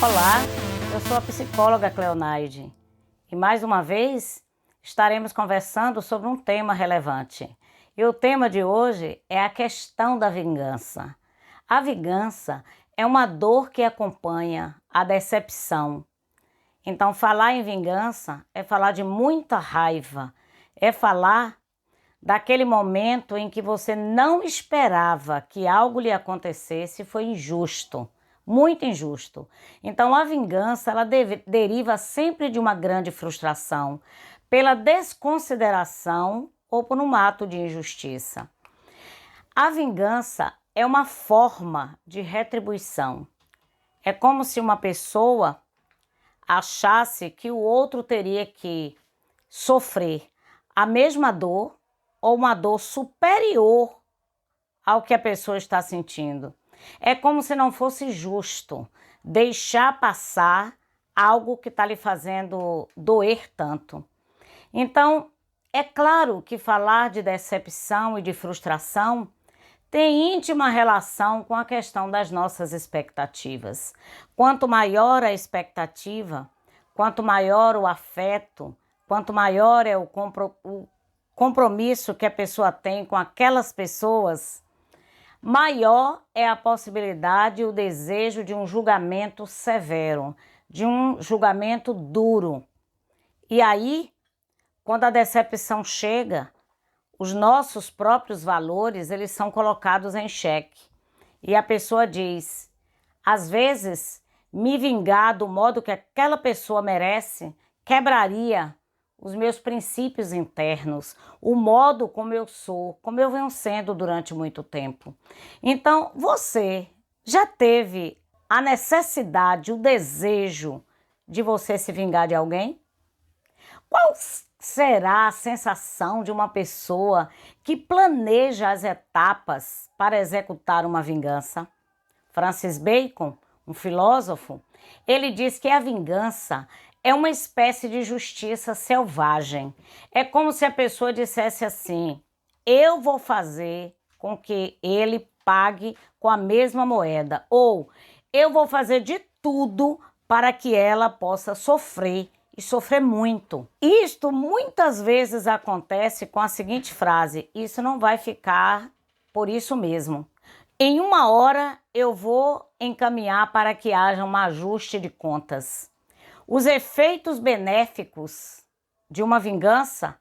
Olá, eu sou a psicóloga Cleonaide e mais uma vez estaremos conversando sobre um tema relevante. E o tema de hoje é a questão da vingança. A vingança é uma dor que acompanha a decepção. Então, falar em vingança é falar de muita raiva, é falar daquele momento em que você não esperava que algo lhe acontecesse e foi injusto. Muito injusto. Então, a vingança, ela deriva sempre de uma grande frustração, pela desconsideração ou por um ato de injustiça. A vingança é uma forma de retribuição. É como se uma pessoa achasse que o outro teria que sofrer a mesma dor ou uma dor superior ao que a pessoa está sentindo. É como se não fosse justo deixar passar algo que está lhe fazendo doer tanto. Então, é claro que falar de decepção e de frustração tem íntima relação com a questão das nossas expectativas. Quanto maior a expectativa, quanto maior o afeto, quanto maior é o compromisso que a pessoa tem com aquelas pessoas, maior é a possibilidade e o desejo de um julgamento severo, de um julgamento duro. E aí, quando a decepção chega, os nossos próprios valores, eles são colocados em xeque. E a pessoa diz, às vezes, me vingar do modo que aquela pessoa merece, quebraria os meus princípios internos, o modo como eu sou, como eu venho sendo durante muito tempo. Então, você já teve a necessidade, o desejo de você se vingar de alguém? Qual será a sensação de uma pessoa que planeja as etapas para executar uma vingança? Francis Bacon, um filósofo, ele diz que a vingança é uma espécie de justiça selvagem. É como se a pessoa dissesse assim, eu vou fazer com que ele pague com a mesma moeda, ou eu vou fazer de tudo para que ela possa sofrer e sofrer muito. Isto muitas vezes acontece com a seguinte frase, isso não vai ficar por isso mesmo. Em 1 hora eu vou encaminhar para que haja um ajuste de contas. Os efeitos benéficos de uma vingança,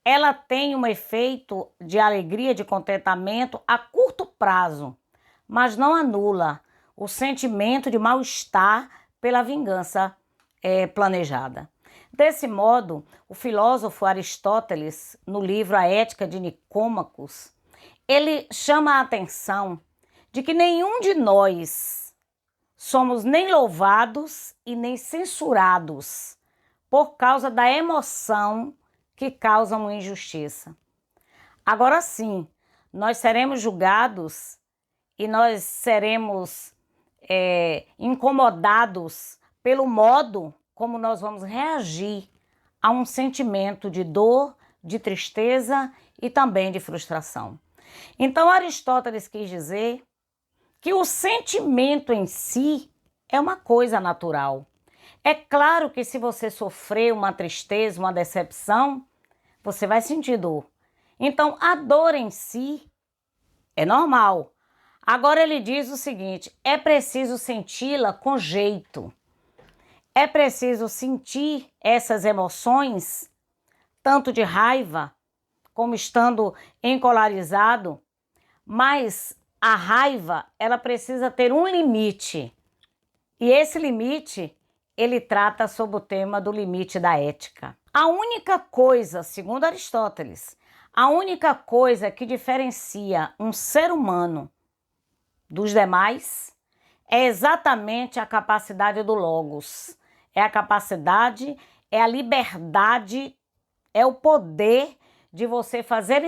ela tem um efeito de alegria, de contentamento a curto prazo, mas não anula o sentimento de mal-estar pela vingança planejada. Desse modo, o filósofo Aristóteles, no livro A Ética de Nicômacos, ele chama a atenção de que nenhum de nós somos nem louvados e nem censurados por causa da emoção que causa uma injustiça. Agora sim, nós seremos julgados e nós seremos incomodados pelo modo como nós vamos reagir a um sentimento de dor, de tristeza e também de frustração. Então, Aristóteles quis dizer que o sentimento em si é uma coisa natural. É claro que se você sofrer uma tristeza, uma decepção, você vai sentir dor. Então, a dor em si é normal. Agora ele diz o seguinte, é preciso senti-la com jeito. É preciso sentir essas emoções, tanto de raiva, como estando encolarizado, mas a raiva, ela precisa ter um limite. E esse limite, ele trata sobre o tema do limite da ética. A única coisa, segundo Aristóteles, a única coisa que diferencia um ser humano dos demais é exatamente a capacidade do logos. É a capacidade, é a liberdade, é o poder de você fazer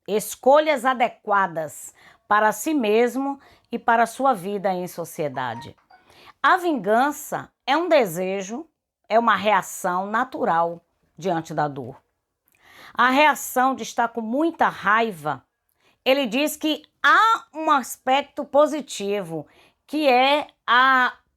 escolhas adequadas para si mesmo e para a sua vida em sociedade. A vingança é um desejo, é uma reação natural diante da dor. A reação de estar com muita raiva, ele diz que há um aspecto positivo que é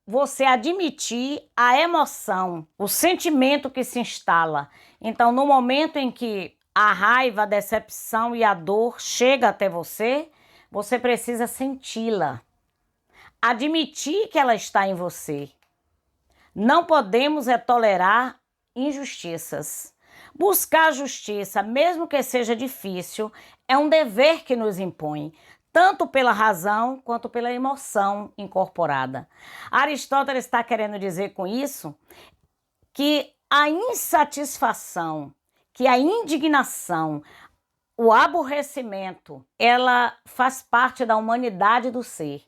você admitir a emoção, o sentimento que se instala. Então, no momento em que a raiva, a decepção e a dor chega até você, você precisa senti-la. Admitir que ela está em você. Não podemos tolerar injustiças. Buscar justiça, mesmo que seja difícil, é um dever que nos impõe, tanto pela razão quanto pela emoção incorporada. Aristóteles está querendo dizer com isso que a insatisfação, que a indignação, o aborrecimento, ela faz parte da humanidade do ser.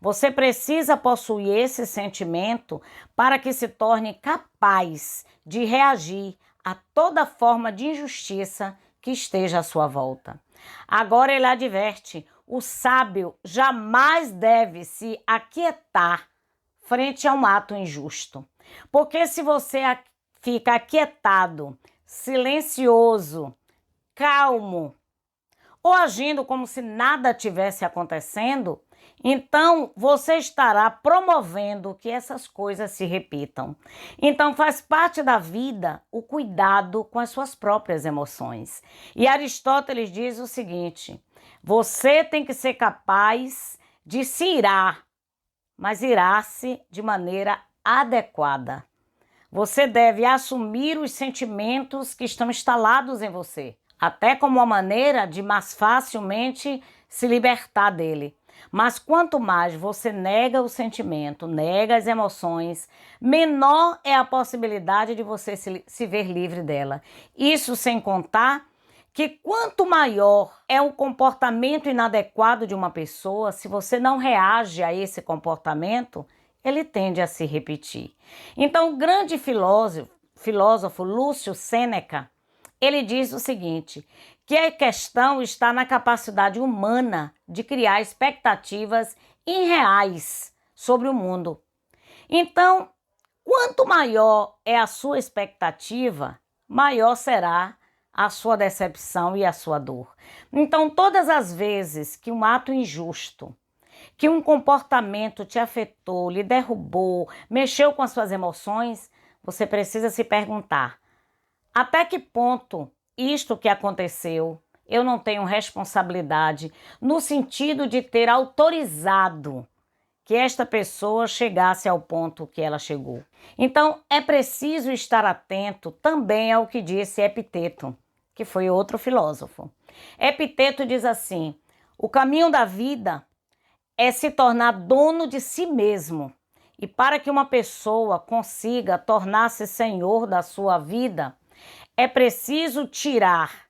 Você precisa possuir esse sentimento para que se torne capaz de reagir a toda forma de injustiça que esteja à sua volta. Agora ele adverte: o sábio jamais deve se aquietar frente a um ato injusto. Porque se você fica aquietado, silencioso, calmo, ou agindo como se nada tivesse acontecendo, então você estará promovendo que essas coisas se repitam. Então faz parte da vida o cuidado com as suas próprias emoções. E Aristóteles diz o seguinte: você tem que ser capaz de se irar, mas irar-se de maneira adequada. Você deve assumir os sentimentos que estão instalados em você, até como uma maneira de mais facilmente se libertar dele. Mas quanto mais você nega o sentimento, nega as emoções, menor é a possibilidade de você se ver livre dela. Isso sem contar que quanto maior é o comportamento inadequado de uma pessoa, se você não reage a esse comportamento, ele tende a se repetir. Então, o grande filósofo Lúcio Sêneca, ele diz o seguinte, que a questão está na capacidade humana de criar expectativas irreais sobre o mundo. Então, quanto maior é a sua expectativa, maior será a sua decepção e a sua dor. Então, todas as vezes que um ato injusto, que um comportamento te afetou, lhe derrubou, mexeu com as suas emoções, você precisa se perguntar: até que ponto isto que aconteceu, eu não tenho responsabilidade no sentido de ter autorizado que esta pessoa chegasse ao ponto que ela chegou. Então, é preciso estar atento também ao que disse Epiteto, que foi outro filósofo. Epiteto diz assim: o caminho da vida é se tornar dono de si mesmo. E para que uma pessoa consiga tornar-se senhor da sua vida, é preciso tirar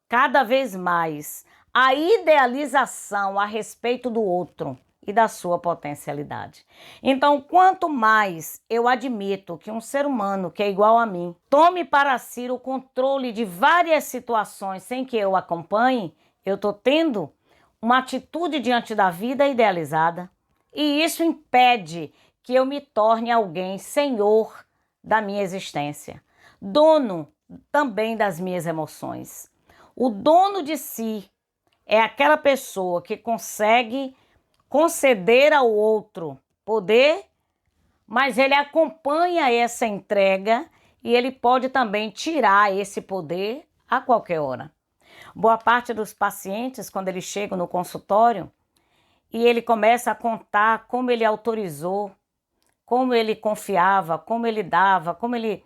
cada vez mais a idealização a respeito do outro e da sua potencialidade. Então, quanto mais eu admito que um ser humano que é igual a mim tome para si o controle de várias situações sem que eu acompanhe, eu estou tendo uma atitude diante da vida idealizada, e isso impede que eu me torne alguém senhor da minha existência, dono também das minhas emoções. O dono de si é aquela pessoa que consegue conceder ao outro poder, mas ele acompanha essa entrega e ele pode também tirar esse poder a qualquer hora. Boa parte dos pacientes, quando eles chegam no consultório e ele começa a contar como ele autorizou, como ele confiava, como ele dava, como ele...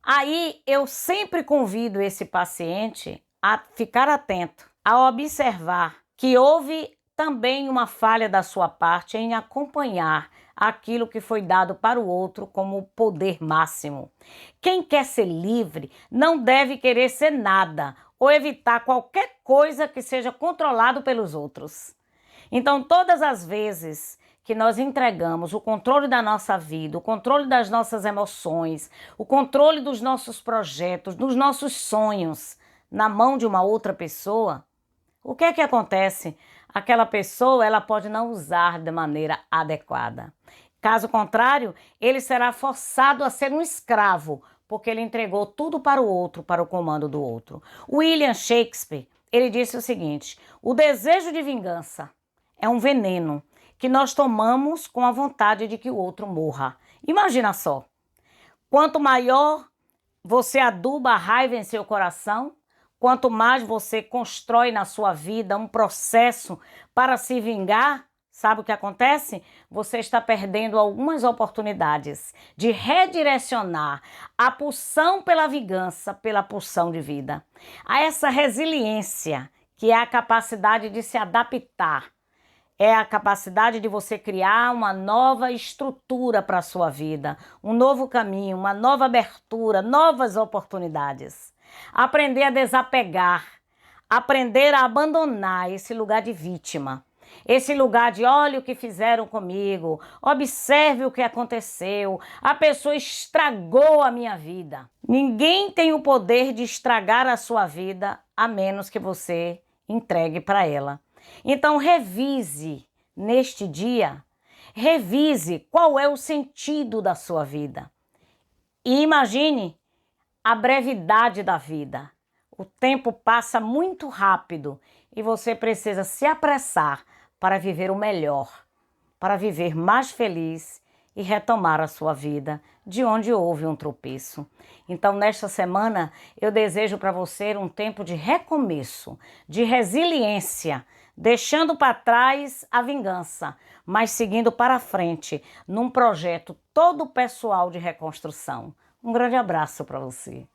Aí eu sempre convido esse paciente a ficar atento, a observar que houve também uma falha da sua parte em acompanhar aquilo que foi dado para o outro como poder máximo. Quem quer ser livre não deve querer ser nada ou evitar qualquer coisa que seja controlado pelos outros. Então, todas as vezes que nós entregamos o controle da nossa vida, o controle das nossas emoções, o controle dos nossos projetos, dos nossos sonhos na mão de uma outra pessoa, o que é que acontece? Aquela pessoa, ela pode não usar de maneira adequada. Caso contrário, ele será forçado a ser um escravo, porque ele entregou tudo para o outro, para o comando do outro. William Shakespeare, ele disse o seguinte: o desejo de vingança é um veneno que nós tomamos com a vontade de que o outro morra. Imagina só, quanto maior você aduba a raiva em seu coração, quanto mais você constrói na sua vida um processo para se vingar, sabe o que acontece? Você está perdendo algumas oportunidades de redirecionar a pulsão pela vingança pela pulsão de vida. A essa resiliência, que é a capacidade de se adaptar, é a capacidade de você criar uma nova estrutura para a sua vida, um novo caminho, uma nova abertura, novas oportunidades. Aprender a desapegar, aprender a abandonar esse lugar de vítima. Esse lugar de olha o que fizeram comigo, observe o que aconteceu, a pessoa estragou a minha vida. Ninguém tem o poder de estragar a sua vida a menos que você entregue para ela. Então revise neste dia, revise qual é o sentido da sua vida. E imagine a brevidade da vida. O tempo passa muito rápido e você precisa se apressar para viver o melhor, para viver mais feliz e retomar a sua vida de onde houve um tropeço. Então, nesta semana, eu desejo para você um tempo de recomeço, de resiliência, deixando para trás a vingança, mas seguindo para frente num projeto todo pessoal de reconstrução. Um grande abraço para você.